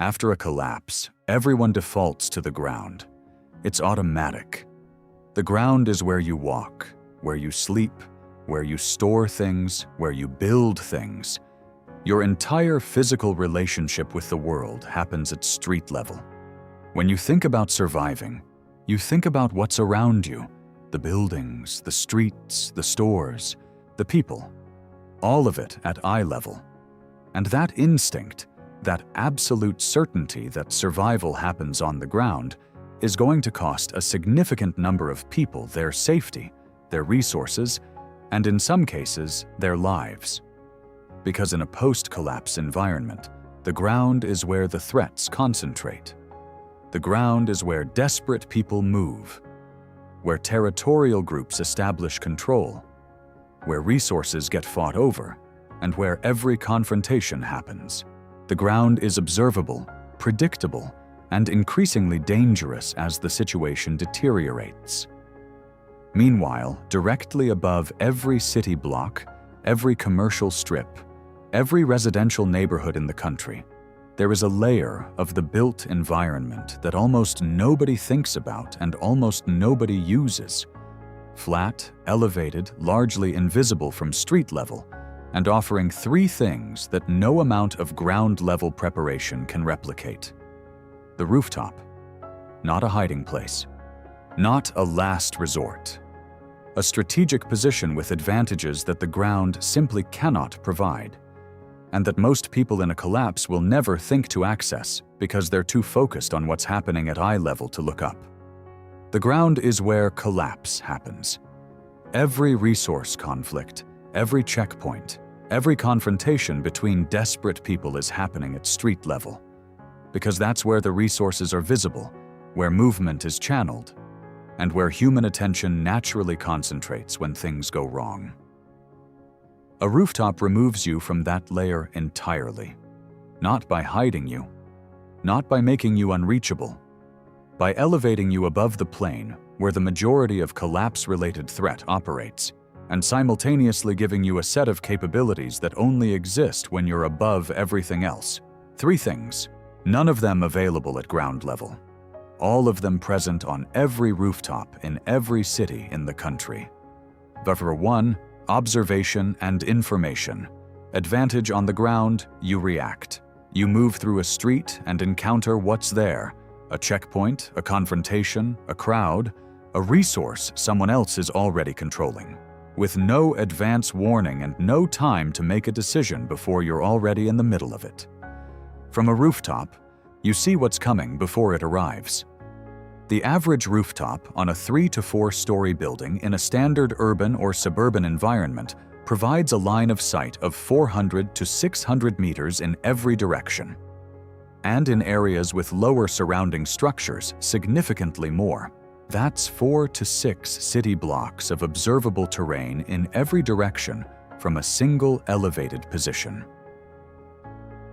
After a collapse, everyone defaults to the ground. It's automatic. The ground is where you walk, where you sleep, where you store things, where you build things. Your entire physical relationship with the world happens at street level. When you think about surviving, you think about what's around you, the buildings, the streets, the stores, the people, all of it at eye level. And that instinct, that absolute certainty that survival happens on the ground, is going to cost a significant number of people their safety, their resources, and in some cases, their lives. Because in a post-collapse environment, the ground is where the threats concentrate. The ground is where desperate people move, where territorial groups establish control, where resources get fought over, and where every confrontation happens. The ground is observable, predictable, and increasingly dangerous as the situation deteriorates. Meanwhile, directly above every city block, every commercial strip, every residential neighborhood in the country, there is a layer of the built environment that almost nobody thinks about and almost nobody uses. Flat, elevated, largely invisible from street level, and offering three things that no amount of ground-level preparation can replicate. The rooftop, not a hiding place, not a last resort. A strategic position with advantages that the ground simply cannot provide, and that most people in a collapse will never think to access because they're too focused on what's happening at eye level to look up. The ground is where collapse happens. Every resource conflict, every checkpoint, every confrontation between desperate people is happening at street level, because that's where the resources are visible, where movement is channeled, and where human attention naturally concentrates when things go wrong. A rooftop removes you from that layer entirely, not by hiding you, not by making you unreachable, by elevating you above the plane where the majority of collapse-related threat operates, and simultaneously giving you a set of capabilities that only exist when you're above everything else. Three things, none of them available at ground level. All of them present on every rooftop in every city in the country. For one, observation and information. Advantage on the ground, you react. You move through a street and encounter what's there. A checkpoint, a confrontation, a crowd, a resource someone else is already controlling, with no advance warning and no time to make a decision before you're already in the middle of it. From a rooftop, you see what's coming before it arrives. The average rooftop on a 3 to 4 story building in a standard urban or suburban environment provides a line of sight of 400 to 600 meters in every direction. And in areas with lower surrounding structures, significantly more. That's 4 to 6 city blocks of observable terrain in every direction from a single elevated position.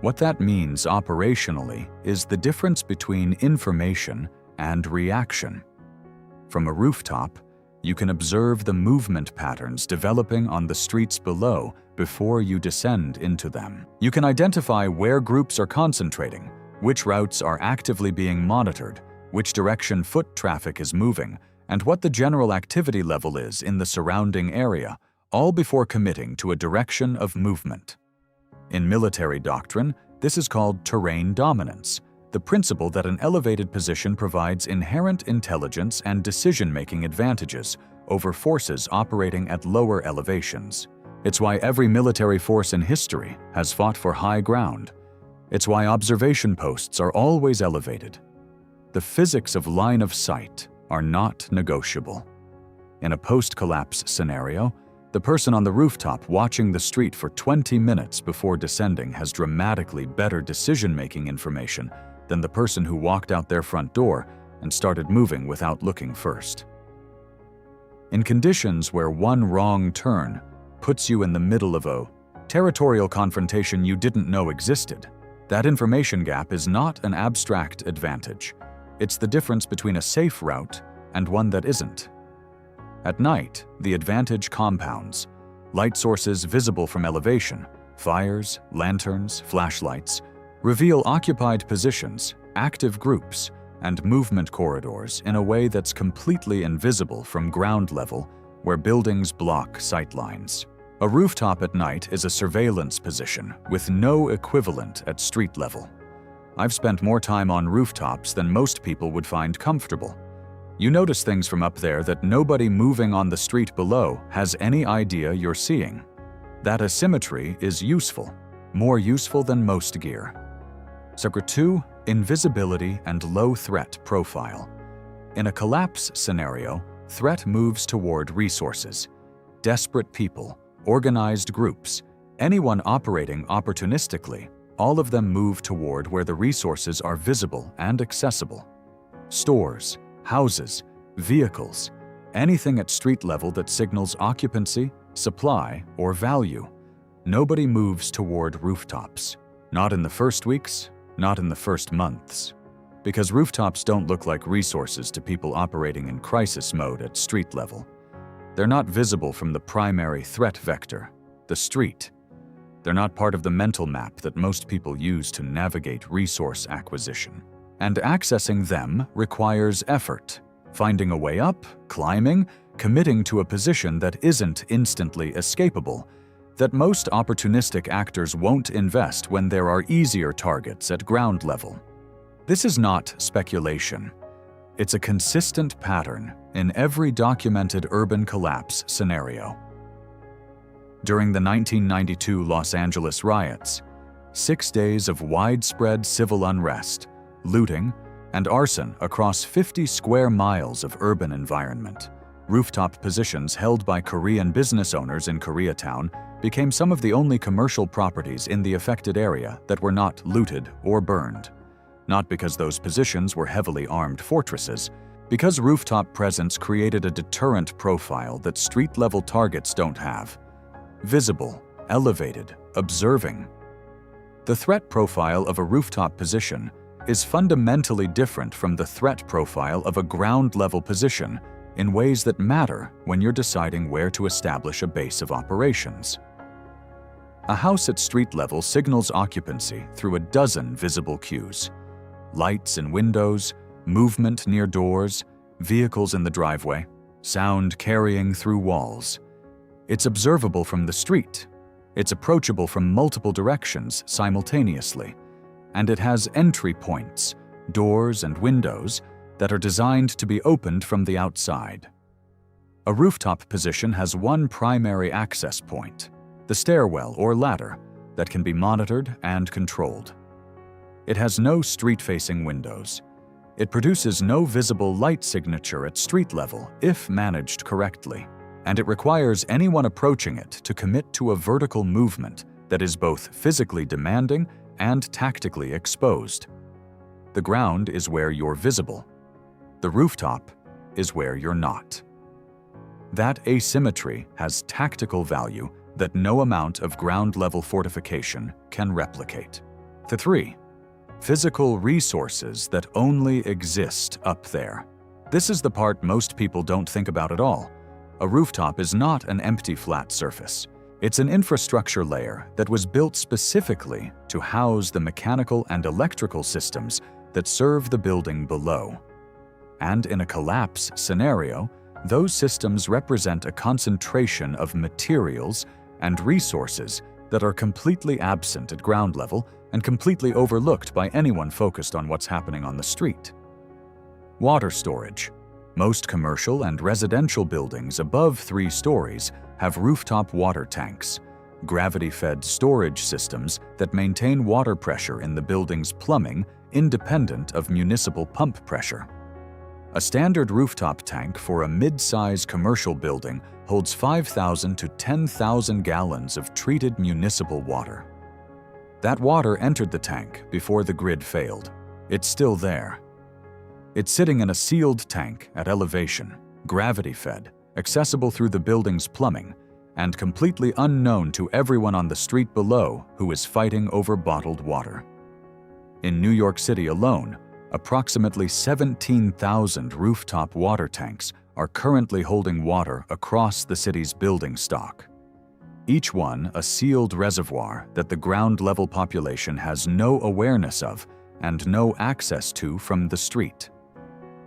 What that means operationally is the difference between information and reaction. From a rooftop, you can observe the movement patterns developing on the streets below before you descend into them. You can identify where groups are concentrating, which routes are actively being monitored, which direction foot traffic is moving, and what the general activity level is in the surrounding area, all before committing to a direction of movement. In military doctrine, this is called terrain dominance, the principle that an elevated position provides inherent intelligence and decision-making advantages over forces operating at lower elevations. It's why every military force in history has fought for high ground. It's why observation posts are always elevated. The physics of line of sight are not negotiable. In a post-collapse scenario, the person on the rooftop watching the street for 20 minutes before descending has dramatically better decision-making information than the person who walked out their front door and started moving without looking first. In conditions where one wrong turn puts you in the middle of a territorial confrontation you didn't know existed, that information gap is not an abstract advantage. It's the difference between a safe route and one that isn't. At night, the advantage compounds. Light sources visible from elevation, fires, lanterns, flashlights, Reveal occupied positions, active groups, and movement corridors in a way that's completely invisible from ground level where buildings block sightlines. A rooftop at night is a surveillance position with no equivalent at street level. I've spent more time on rooftops than most people would find comfortable. You notice things from up there that nobody moving on the street below has any idea you're seeing. That asymmetry is useful, more useful than most gear. Secret 2. Invisibility and low threat profile. In a collapse scenario, threat moves toward resources. Desperate people, organized groups, anyone operating opportunistically, all of them move toward where the resources are visible and accessible. Stores, houses, vehicles, anything at street level that signals occupancy, supply, or value. Nobody moves toward rooftops. Not in the first weeks, not in the first months. Because rooftops don't look like resources to people operating in crisis mode at street level. They're not visible from the primary threat vector, the street. They're not part of the mental map that most people use to navigate resource acquisition. And accessing them requires effort. Finding a way up, climbing, committing to a position that isn't instantly escapable, that most opportunistic actors won't invest when there are easier targets at ground level. This is not speculation. It's a consistent pattern in every documented urban collapse scenario. During the 1992 Los Angeles riots, 6 days of widespread civil unrest, looting, and arson across 50 square miles of urban environment, rooftop positions held by Korean business owners in Koreatown became some of the only commercial properties in the affected area that were not looted or burned. Not because those positions were heavily armed fortresses, because rooftop presence created a deterrent profile that street-level targets don't have. Visible, elevated, observing. The threat profile of a rooftop position is fundamentally different from the threat profile of a ground-level position in ways that matter when you're deciding where to establish a base of operations. A house at street level signals occupancy through a dozen visible cues. Lights in windows, movement near doors, vehicles in the driveway, sound carrying through walls. It's observable from the street. It's approachable from multiple directions simultaneously. And it has entry points, doors and windows that are designed to be opened from the outside. A rooftop position has one primary access point, the stairwell or ladder, that can be monitored and controlled. It has no street-facing windows. It produces no visible light signature at street level if managed correctly, and it requires anyone approaching it to commit to a vertical movement that is both physically demanding and tactically exposed. The ground is where you're visible. The rooftop is where you're not. That asymmetry has tactical value that no amount of ground-level fortification can replicate. 3. Physical resources that only exist up there. This is the part most people don't think about at all. A rooftop is not an empty flat surface. It's an infrastructure layer that was built specifically to house the mechanical and electrical systems that serve the building below. And in a collapse scenario, those systems represent a concentration of materials and resources that are completely absent at ground level and completely overlooked by anyone focused on what's happening on the street. Water storage. Most commercial and residential buildings above 3 stories have rooftop water tanks, gravity-fed storage systems that maintain water pressure in the building's plumbing independent of municipal pump pressure. A standard rooftop tank for a mid-size commercial building holds 5,000 to 10,000 gallons of treated municipal water. That water entered the tank before the grid failed. It's still there. It's sitting in a sealed tank at elevation, gravity-fed, accessible through the building's plumbing, and completely unknown to everyone on the street below who is fighting over bottled water. In New York City alone, approximately 17,000 rooftop water tanks are currently holding water across the city's building stock. each one a sealed reservoir that the ground-level population has no awareness of and no access to from the street.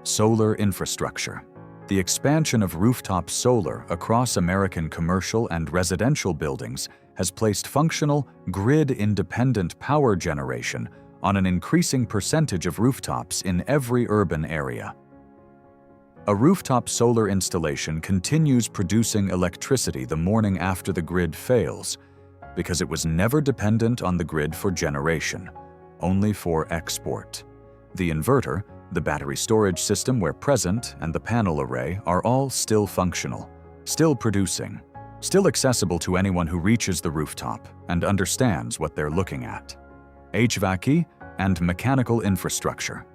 Solar infrastructure. The expansion of rooftop solar across American commercial and residential buildings has placed functional, grid-independent power generation on an increasing percentage of rooftops in every urban area. A rooftop solar installation continues producing electricity the morning after the grid fails, because it was never dependent on the grid for generation, only for export. The inverter, the battery storage system where present, and the panel array are all still functional, still producing, still accessible to anyone who reaches the rooftop and understands what they're looking at. HVAC and mechanical infrastructure.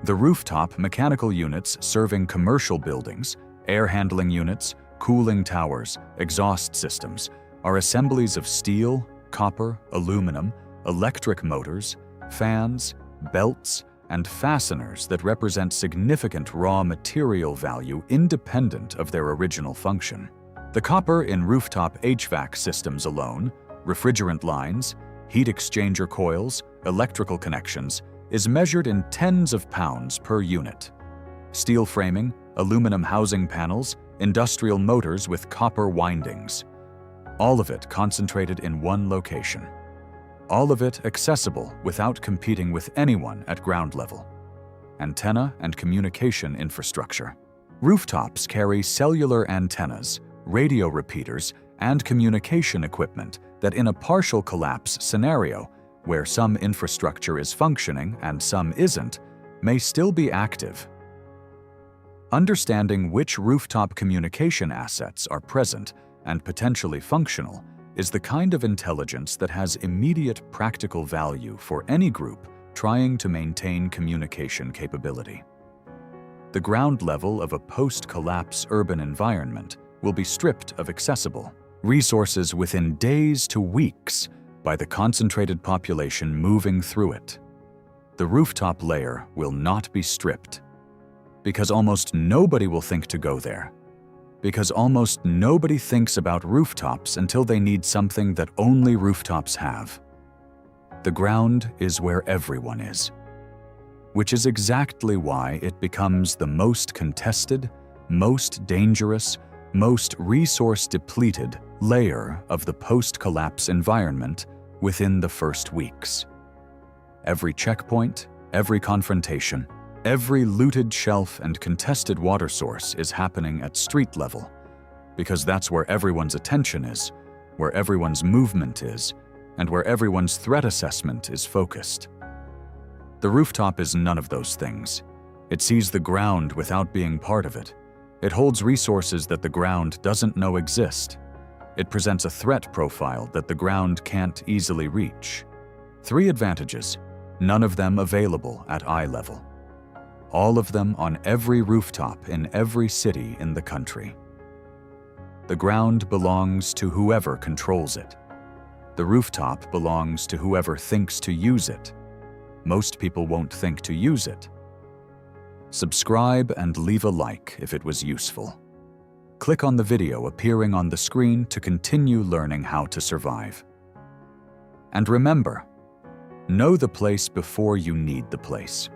The rooftop mechanical units serving commercial buildings, air handling units, cooling towers, exhaust systems, are assemblies of steel, copper, aluminum, electric motors, fans, belts, and fasteners that represent significant raw material value independent of their original function. The copper in rooftop HVAC systems alone, refrigerant lines, heat exchanger coils, electrical connections, is measured in tens of pounds per unit. Steel framing, aluminum housing panels, industrial motors with copper windings. All of it concentrated in one location. All of it accessible without competing with anyone at ground level. Antenna and communication infrastructure. Rooftops carry cellular antennas, radio repeaters, and communication equipment that in a partial collapse scenario, where some infrastructure is functioning and some isn't, may still be active. Understanding which rooftop communication assets are present and potentially functional is the kind of intelligence that has immediate practical value for any group trying to maintain communication capability. The ground level of a post-collapse urban environment will be stripped of accessible resources within days to weeks by the concentrated population moving through it. The rooftop layer will not be stripped, because almost nobody will think to go there, because almost nobody thinks about rooftops until they need something that only rooftops have. The ground is where everyone is, which is exactly why it becomes the most contested, most dangerous, most resource-depleted layer of the post-collapse environment within the first weeks. Every checkpoint, every confrontation, every looted shelf and contested water source is happening at street level, because that's where everyone's attention is, where everyone's movement is, and where everyone's threat assessment is focused. The rooftop is none of those things. It sees the ground without being part of it. It holds resources that the ground doesn't know exist. It presents a threat profile that the ground can't easily reach. 3 advantages, none of them available at eye level. All of them on every rooftop in every city in the country. The ground belongs to whoever controls it. The rooftop belongs to whoever thinks to use it. Most people won't think to use it. Subscribe and leave a like if it was useful. Click on the video appearing on the screen to continue learning how to survive. And remember, know the place before you need the place.